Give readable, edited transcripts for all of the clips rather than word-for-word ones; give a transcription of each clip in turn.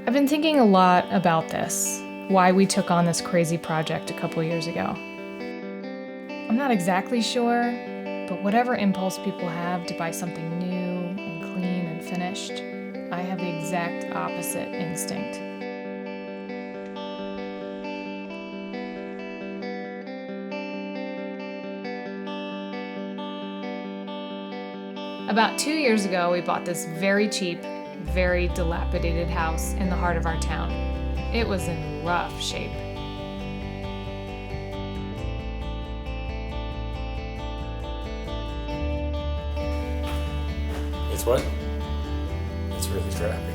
I've been thinking a lot about this, why we took on this crazy project a couple years ago. I'm not exactly sure, but whatever impulse people have to buy something new and clean and finished, I have the exact opposite instinct. About 2 years ago, we bought this very cheap, very dilapidated house in the heart of our town. It was in rough shape. It's what? It's really crappy.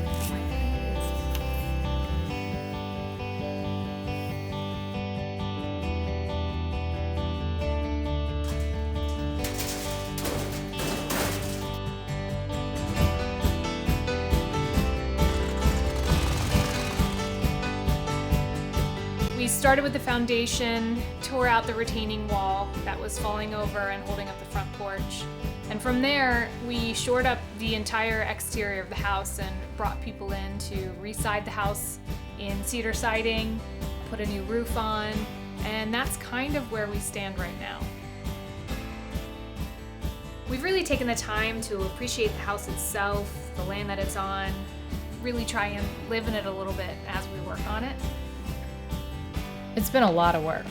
We started with the foundation, tore out the retaining wall that was falling over and holding up the front porch. And from there, we shored up the entire exterior of the house and brought people in to re-side the house in cedar siding, put a new roof on, and that's kind of where we stand right now. We've really taken the time to appreciate the house itself, the land that it's on, really try and live in it a little bit as we work on it. It's been a lot of work.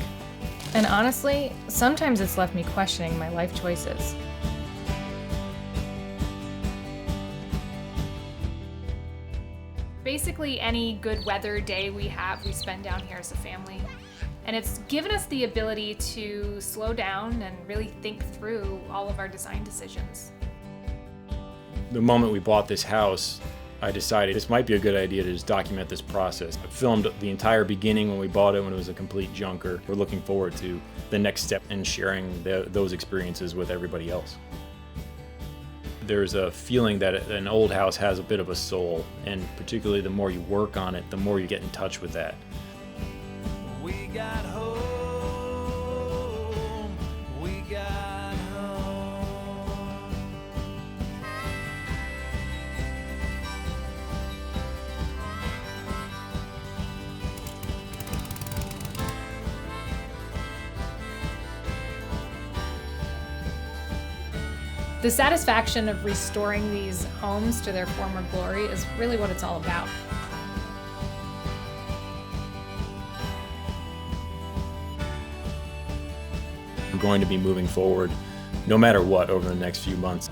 And honestly, sometimes it's left me questioning my life choices. Basically, any good weather day we have, we spend down here as a family. And it's given us the ability to slow down and really think through all of our design decisions. The moment we bought this house, I decided this might be a good idea to just document this process. I filmed the entire beginning when we bought it, when it was a complete junker. We're looking forward to the next step in sharing those experiences with everybody else. There's a feeling that an old house has a bit of a soul, and particularly the more you work on it, the more you get in touch with that. We got home, we got home. The satisfaction of restoring these homes to their former glory is really what it's all about. We're going to be moving forward no matter what over the next few months.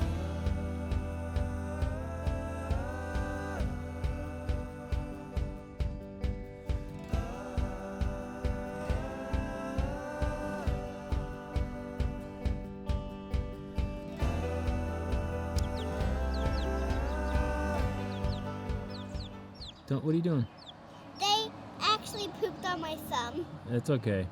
What are you doing? They actually pooped on my thumb. It's okay.